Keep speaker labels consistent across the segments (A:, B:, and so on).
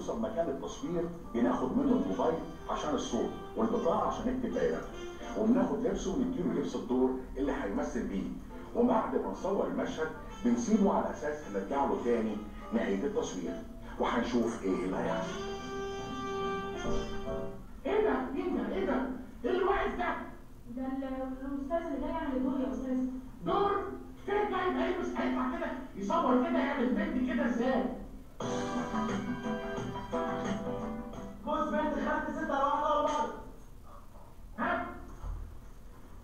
A: بيوصل مكان التصوير بناخد منه الموبايل عشان الصوت والبطاقه عشان نكتب بيانات، وبناخد لبسه ونديله لبس الدور اللي هيمثل بيه، وبعد ما نصور المشهد بنسيبه على اساس هنرجع له تاني نهايه التصوير وهنشوف ايه اللي هيحصل.
B: ايه ده؟ مين ده؟ ايه ده؟ ايه اللي واقف ده؟
C: ده الاستاذ اللي جاي يعمل دور يا استاذ.
B: دور؟ فين جاي هيلبس هيطلع كده يصور كده يعمل بنت كده ازاي؟
D: جوز بنت خدت 6 على واحدة ورا بعض.
B: ها؟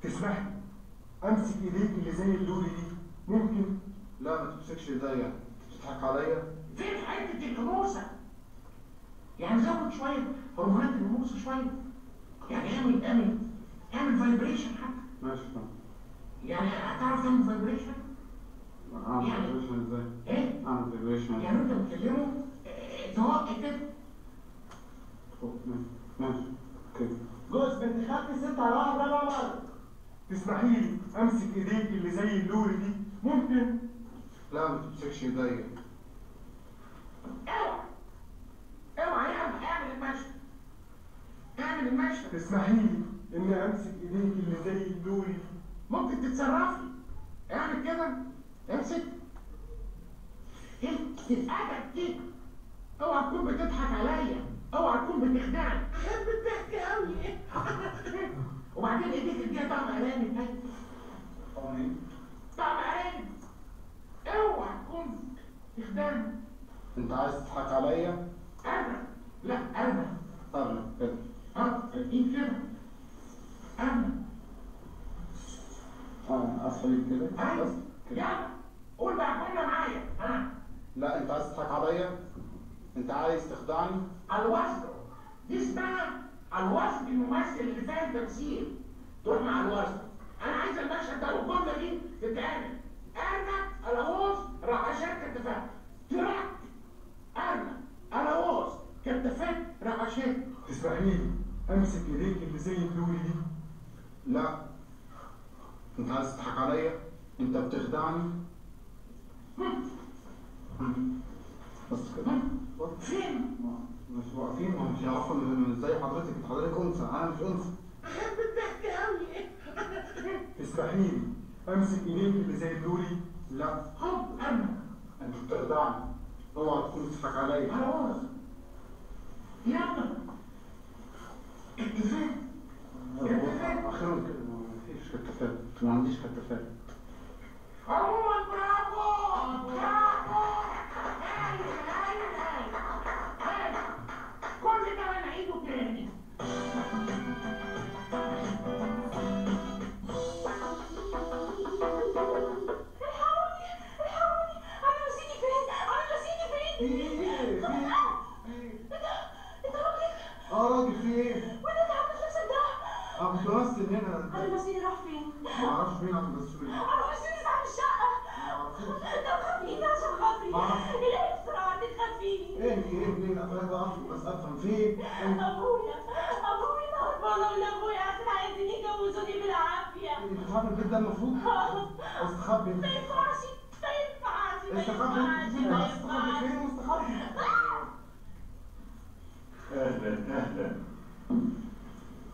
E: تسمح لي امسك ايديك اللي زي اللولي دي؟ ممكن؟
F: لا ما تمسكش ايديا، تضحك عليا؟
B: فين حته الانوثه؟ يعني زود شويه هرمونات الانوثه شويه، يعني اعمل فايبريشن حتى.
F: ماشي تمام.
B: يعني هتعرف تعمل فايبريشن؟
F: اعمل
B: يعني
F: فايبريشن ازاي؟
B: ايه؟
F: اعمل فايبريشن
B: يعني انت بتكلمه توقع كده.
F: ماشي اوكي.
D: جوز بنت خدت 6 على واحدة ورا بعض.
E: تسمحي لي امسك ايديك اللي زي اللولي دي؟ ممكن؟
F: لا ما تمسكش ايديا.
B: اوعى اعمل المشهد. اعمل المشهد.
E: تسمحي لي اني امسك ايديك اللي زي اللولي دي؟
B: ممكن تتصرفي. اعمل كده. امسك. ايه الادب دي؟ اوعى تكون بتضحك عليا، اوعى تكون بتخدعني. احب الضحك قوي. وبعدين ايديك اديها طعم ارانب.
F: طبعا ايه؟
B: طعم ارانب. اوعى تكون تخدعني.
F: انت عايز تضحك عليا؟
B: انا لا انا
F: كده.
B: الايد كده. انا
F: اسفل كده.
B: ايوه
F: بس كده.
B: يلا قول بقى جمله معايا.
F: لا انت عايز تضحك عليا؟ انت عايز تخدعني؟
B: الوصل دي اسمها الوصل الممثل اللي فاهم تمثيل. تروح مع الوصل. انا عايز المشهد ده والجمله دي تتعمل. انا الغوص رعشات كتفات. تراك انا غوص كتفات رعشات.
E: تسمحي لي امسك ايديك اللي زي اللولي دي؟
F: لا انت عايز تضحك عليا؟ انت بتخدعني؟ بس كده.
B: فين؟
F: مش واقفين، ما مش يعرفوا ازاي حضرتك انثى، انا مش انثى.
B: احب الضحك قوي.
E: تسمحي لي امسك ايديك اللي زي اللولي؟
F: لا
B: حب
F: انت بتخدعني، اوعى تكون بتضحك عليا.
B: خلاص يلا اتفاق.
F: اخيرا كده مفيش كتافات، ما عنديش كتافات.
B: عموما برافو برافو. هايل كل ده هنعيده تاني.
F: راجل في ايه؟
C: وانت عامل نفسك ده؟
F: كنت بمثل هنا.
C: انا المصيري راح فين؟
F: ما اعرفش مين عم بمثل.
C: انا المصيري صاحب الشقه. طب خبيني عشان خاطري. الهي بسرعه تخبيني.
F: ايه منين؟ انا بس افهم في ايه؟
C: ابويا هربانه من ابويا عشان عايزين يجوزوني بالعافيه.
F: انت بتخبي البيت ده المفروض؟ استخبي.
C: ما ينفعش
F: استخبي فين؟ مستخبي.
A: اهلا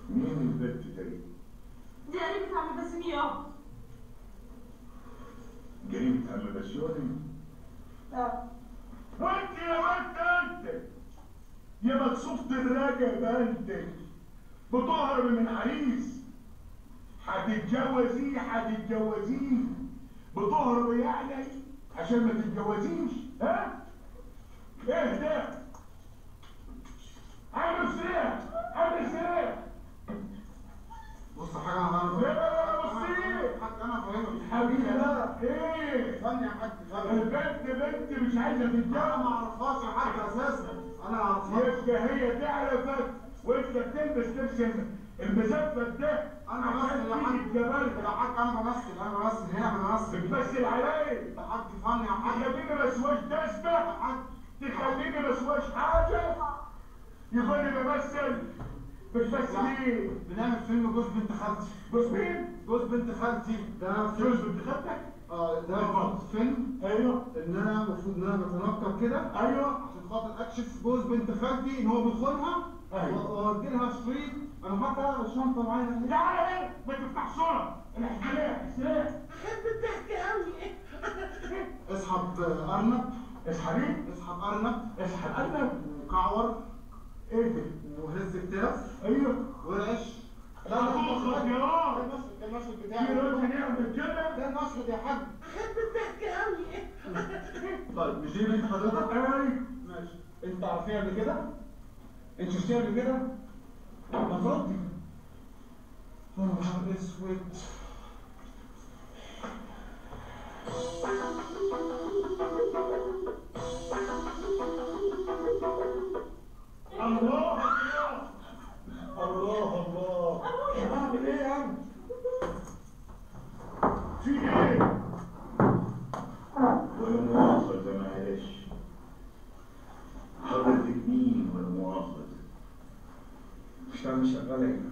A: مين البنت دي؟
C: دي قريبة عم باسم يابا.
A: جريمة عم بسيوني؟
B: وانت يا بنت انت يا مكسوفة الرقبة انت بتهرب من عريس. هتتجوزيه بتهرب يعني عشان ما تتجوزيش. ها؟ ايه ده؟ عامل سريع.
F: بص حاجه انا غلط.
B: لا بصي
F: حاجه انا فاهمك
B: حبيبي. لا ايه؟
F: ثانيه يا حاج
B: البنت مش عايزه تتجوز.
F: انا ما اعرفهاش يا حاج اساسا. انا ما اعرفهاش.
B: يبقى هي تعرفك وانت بتلبس لبس المزفت ده.
F: انا بمثل يا حاج. يا حاج انا بمثل هنا بمثل.
B: بتمثل عليا
F: يا حاج فن يا حاج.
B: تخليني ما اسواش تسبح. تخليني ما اسواش حاجه. يقول لي بمثل. بتمثل ايه؟
F: بنعمل فيلم جوز بنت خالتي.
B: جوز مين؟
F: جوز بنت خالتي. ده
B: جوز بنت خالتك؟
F: ده فيلم.
E: ايوه
F: ان انا المفروض ان انا بتنكر كده
E: ايوه
F: عشان خاطر اكشف جوز بنت خالتي ان هو بيخونها.
E: أيوة.
F: واودي لها شريط. انا حاطط الشنطه معايا.
B: لا ما تفتحش صورة الحكاية احب الضحك قوي.
F: اسحب ارنب.
E: اسحب ايه؟
F: اسحب ارنب.
E: اسحب ارنب.
F: وكعور.
E: ايه ده؟
F: وهز كتاف.
E: ايوه
F: ورعش.
B: لا
F: ده النشط بتاعي.
B: في راجل يعمل كده.
F: ده النشط يا حاج.
B: احب الضحك قوي.
F: طيب مش دي بنت حضرتك؟
E: ايوه
F: ماشي. انت عارفيها قبل كده؟ انت شفتيها قبل كده؟ ما تردي. يا نهار اسود.
E: الله الله الله. اعمل ايه يا عم؟ في ايه؟
A: ولا مؤاخذة معلش. حضرتك مين ولا مؤاخذة؟
F: مش شغالة هنا.